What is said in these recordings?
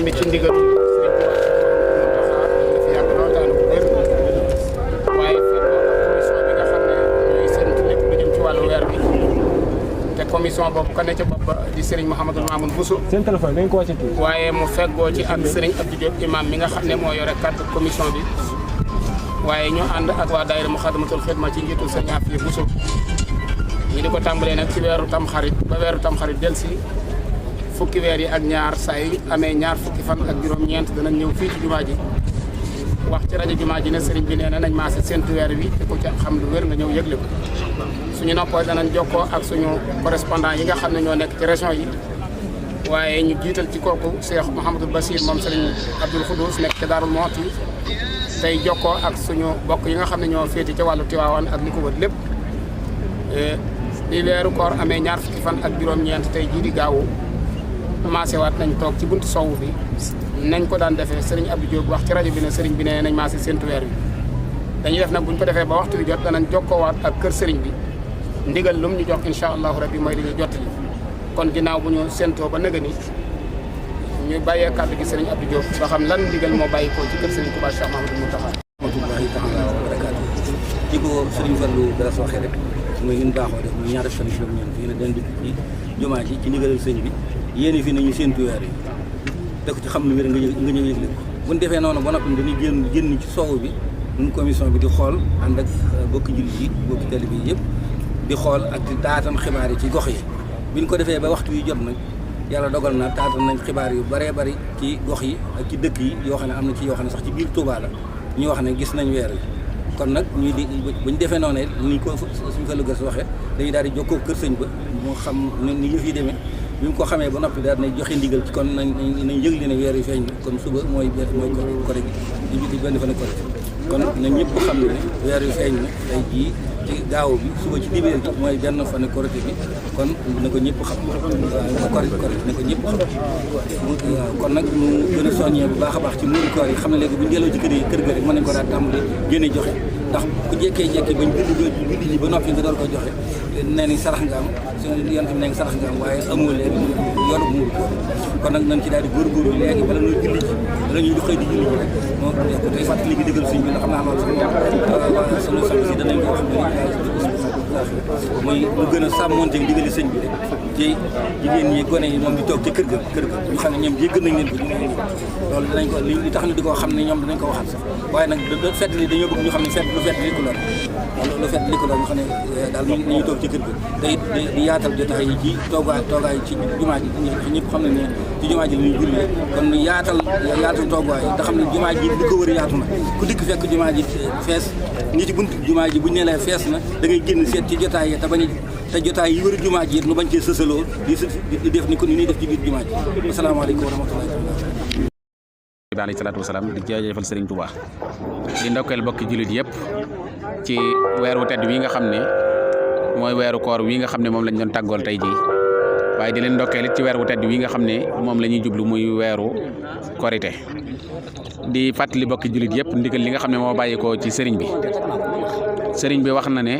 imaam bi ci ndigal fi yàgg lool daal bu wér waaye commission bi nga xam ne ñooy séntu lépp lu jëm ci wàllu weer bi te commission boobu ka ne ca bopp di Serigne Mouhamadou Mamoun Bousso seen téléphone dañ ko wàcce waaye mu feggoo ci ak Serigne Abdou Diop imam mi nga xam ne moo yore carte commission bi waaye ñu ànd ak waa daayira Muxaddamatul Xidma ci njiitul Serigne Afia Bousso ñu di ko tàmbalee nag ci weeru tamxarit ba weeru tamxarit del si fukki weer yi ak ñaar saa yu amee ñaar fukki fan ak juróom-ñeent danañ ñëw fii ci jumaa ji wax ci rajo jumaa ji ne sëriñ bi nee na nañ maase séntu weer wi te ku ci xam lu wér nga ñëw yëgle ko suñu noppoo danañ jokkoo ak suñu correspondant yi nga xam ne ñoo nekk ci région yi waaye ñu jiital ci kooku Cheikh Mouhamadou Bassir moom sëriñ Abdoul Khoudous nekk ci Daarul Muhti tey jokkoo ak suñu bokk yi nga xam ne ñoo féeti ca wàllu Tiwaawan ak li ko wër lépp li weeru koor amee ñaar fukki fan ak juróom-ñeent tey jii di gaawu maase waat nañ toog ci buntu sowu bi nañ ko daan defee sëriñ Abdou Diop wax ci rajo bi ne sëriñ bi ne nañ maase séntu weer bi dañuy def nag buñ ko defee ba waxtu bi jot danañ jokkoowaat ak kër sëriñ bi ndigal lu mu ñu jox incha allahu rabbi mooy dañuy jottali kon ginnaaw bu ñu séntoo ba nëga ni ñu bàyyee kàddu gi sëriñ Abdou Diop ba xam lan ndigal moo bàyyi ko ci kër sëriñ Touba Cheikh Mahamadou Mountakha rahmatullahi taala wa barakaatu ci ko sëriñ Fallou dara waxee rek mooy ñun baaxoo def muy ñaari fan juróom-ñeent fii ne den dikk ci jumaa ji ci ndigalal sëñ bi yéeni fi nañu séntu weer yi te ko ci xam lu wér nga ñëw yëgle ko bu ñu defee noonu ba noppi dañuy génn ci soow bi ñun commission bi di xool ànd ak bokki jullit yi bokki taalibe yi yëpp di xool ak taatan xibaar yi ci gox yi bi ñu ko defee ba waxtu yi jot nag yàlla dogal na taatan nañ xibaar yu bëree bëri ci gox yi ak ci dëkk yi yoo xam ne am na ci yoo xam ne sax ci biir Touba la ñu wax ne gis nañ weer yi kon nag ñuy di buñ defee noonu ni ko suñu fa lugas waxee dañuy daal di jokkoo kër sëñ ba moo xam ni yëf yi demee bi mu ko xamee ba noppi daal nañ joxe ndigal ci kon nañ yëgle ne weer yi feeñ na kon suba mooy koré gi di benn fan koré kon na ñëpp xam ne weer yi feeñ na tey jii ci gaaw bi suba ci dibéer gi mooy benn fan koré bi kon na ko ñëpp xam koré na ko ñëpp xam kon nag ñu gën a soññee bu baax a baax ci muuru koor yi xam ne léegi bu ñu delloo ci kër ga rek mën nañ ko daal tàmbali génne joxe ndax ku jekkee-jekki bañ guddi ji ba noppi nga door ko joxe nee nañ sarax nga am yoon tam nee nga sarax nga am waaye amoo léegi yoonu bu muuru koor kon nag nañ ci daal di góorgóorlu léegi bala ñuy julli ji bala ñuy xëy di julli ji rek moo ko tey fàttali gi dëggal suñ bi ndax xam naa loolu sax sunu sang si danañ ko wax muy lu gën a sàmmonte digali sëñ bi rek ci jigéen ñi gone yi moom di toog ci kër ga ñu xam ne ñoom yëgg nañ leen ko loolu danañ ko li tax ñu di ko xam ne ñoom danañ ko waxaat sax waaye nag fett li dañoo bëgg ñu xam ne fett lu fett li ko lor lu fett li ko lor ñu xam ne daal nañu toog ci kër ga te di yaatal jotaay yi ci toogaay ci jumaa ji ñëpp xam ne ne ci jumaa ji la ñuy jullee kon ñu yaatal toogaay yi te xam ne jumaa ji li ko wër yaatu na ku dikk fekk jumaa ji fees ñi ci buntu jumaa ji buñ ne la fees na da ngay génn seet ci jotaay yi te jotaay yi wër jumaa ji nu bañ cee sësaloo di def ni ko ni ñuy def ci biir jumaa ji asalaamaaleykum wa rahmatullahi bi alayhi salaatu wasalaam di jaajëfal Serigne Touba di ndokkeel bokki jullit yëpp ci weeru tedd wi nga xam ne mooy weeru koor wi nga xam ne moom lañ doon tàggool tey jii waaye di leen ndokkeel it ci weeru tedd wi nga xam ne moom la ñuy jublu muy weeru korite di fàttali bokki jullit yëpp ndigal li nga xam ne moo bàyyikoo ci sëriñ bi wax na ne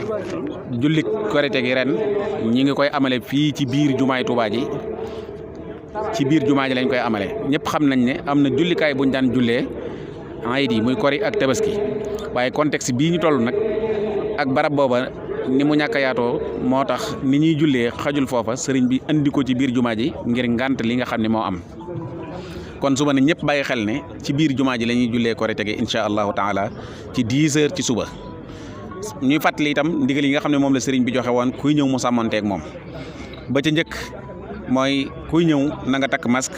jullit korite gi ren ñi ngi koy amale fii ci biir jumaay Touba ji ci biir jumaa ji lañ koy amale ñëpp xam nañ ne am na jullikaay buñ daan jullee ayit yi muy kori ak tabaski waaye contexte bii ñu toll nag ak barab booba ni mu ñàkk a yaatoo moo tax ni ñuy jullee xajul foofa sëriñ bi andi ko ci biir jumaa ji ngir ngànt li nga xam ne moo am kon suba ne ñëpp bàyyi xel ne ci biir jumaa ji la ñuy jullee korite gi incha allahu taala ci 10 heures ci suba ñuy fàttali itam ndigal yi nga xam ne moom la sëriñ bi joxe woon kuy ñëw mu sàmmonteeg moom ba ca njëkk mooy kuy ñëw na nga takk masque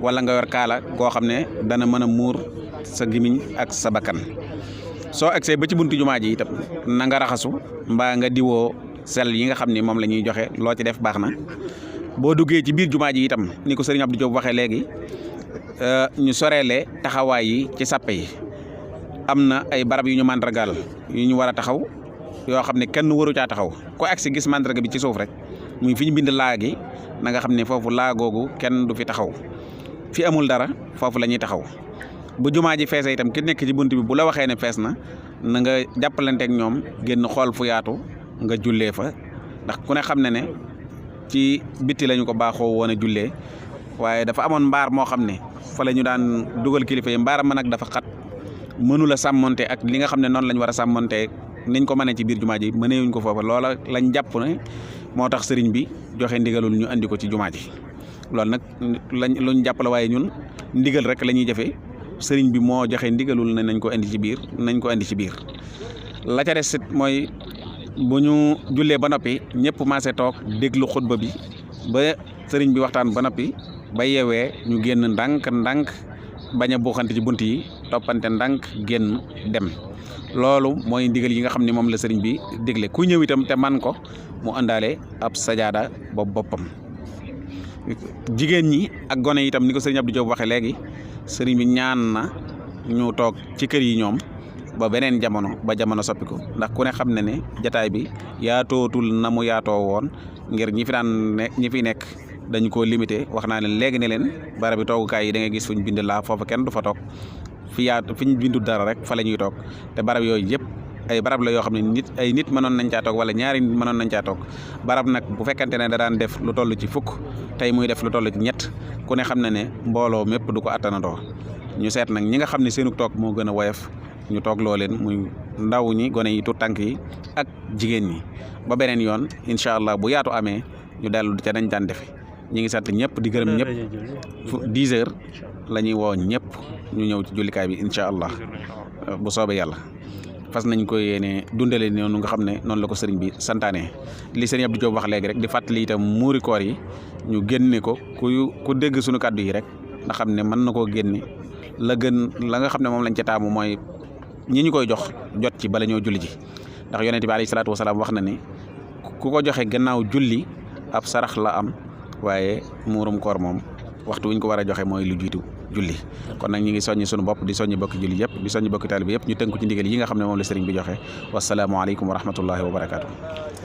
wala nga yor kaala goo xam ne dana mën a muur sa gimiñ ak sa bakkan soo agsee ba ci buntu jumaa ji itam na nga raxasu mbaa nga diwoo sel yi nga xam ne moom la ñuy joxe loo ci def baax na boo duggee ci biir jumaa ji itam ni ko sëriñ Abdou Diop waxee léegi ñu soreele taxawaay yi ci sàppe yi am na ay barab yu ñu màndargaal yu ñu war a taxaw yoo xam ne kenn waru caa taxaw ko agsi gis màndarga bi ci suuf rek muy fi ñu bind laa gi na nga xam ne foofu laa googu kenn du fi taxaw fi amul dara foofu la ñuy taxaw bu jumaa ji feesee itam ki nekk ci bunt bi bu la waxee ne fees na na nga jàppalanteeg ñoom génn xool fu yaatu nga jullee fa ndax ku ne xam ne ne ci bitti lañu ko baaxoo woon a jullee waaye dafa amoon mbaar moo xam ne fa la ñu daan dugal kilifa yi mbaaram ma nag dafa xat mënula sàmmonte ak li nga xam ne noonu lañ war a sàmmonte niñ ko mënee ci biir jumaa ji mëneewuñ ko foofa loola lañ jàpp ne moo tax sëriñ bi joxe ndigalul ñu andi ko ci jumaa ji loolu nag luñ jàpp la waaye ñun ndigal rek la ñuy jëfee sëriñ bi moo joxe ndigalul ne nañ ko andi ci biir la ca des mooy bu ñu jullee ba noppi ñëpp maase toog déglu xutba bi ba sëriñ bi waxtaan ba noppi ba yeewee ñu génn ndànk bañ a buuxante ci bunt yi toppante ndànk génn dem loolu mooy ndigal yi nga xam ne moom la sëriñ bi digle ku ñëw itam te man ko mu àndaale ab sajaada boobu boppam jigéen ñi ak gone yi itam ni ko sëriñ Abdou Diop waxee léegi sëriñ bi ñaan na ñu toog ci kër yi ñoom ba beneen jamono ba jamono soppiku ndax ku ne xam ne ne jataay bi yaatootul na mu yaatoo woon ngir ñi fi nekk dañu koo limité wax naa leen léegi ne leen barab bi toogukaay yi da ngay gis fu ñu bind laa foofu kenn du fa toog fi ñu bindu dara rek fa la ñuy toog te barab yooyu yëpp ay barab la yoo xam ne ay nit mënoon nañ caa toog wala ñaari nit mënoon nañ caa toog barab nag bu fekkente ne da daan def lu toll ci fukk tey muy def lu toll ci ñett ku ne xam ne ne mbooloo mépp du ko attanandoo ñu seet nag ñi nga xam ne seenu toog moo gën a woyof ñu toog loo leen muy ndaw ñi gone yi tu tànk yi ak jigéen ñi ba beneen yoon incha allah bu yaatu amee ñu dellu ca dañ daan defe ñi ngi sant ñëpp di gërëm ñëpp 10 heures la ñuy woo ñëpp ñu ñëw ci jullikaay bi incha allah bu soobee yàlla fas nañ ko yéene dundale noonu nga xam ne noonu la ko sëriñ bi santaane li sëriñ Abdou Diop wax léegi rek di fàttali itam muuri koor yi ñu génne ko ku dégg suñu kàddu yi rek nga xam ne mën na koo génne la nga xam ne moom lañ ca taamu mooy ñi ñu koy jox jot ci bala ñoo julli ji ndax yonent bi alayhi salaatu wasalaam wax na ni ku ko joxe gannaaw julli ab sarax la am waaye muurum koor moom waxtu wi ñu ko war a joxe mooy lu jiitu julli kon nag ñi ngi soññi sunu bopp di soññi bokki julli yëpp di soññi bokki taalibe yëpp ñu tënku ci ndigal yi nga xam ne moom la sëriñ bi joxe wasalaamualeykum wa rahmatullahi wa barakaatu.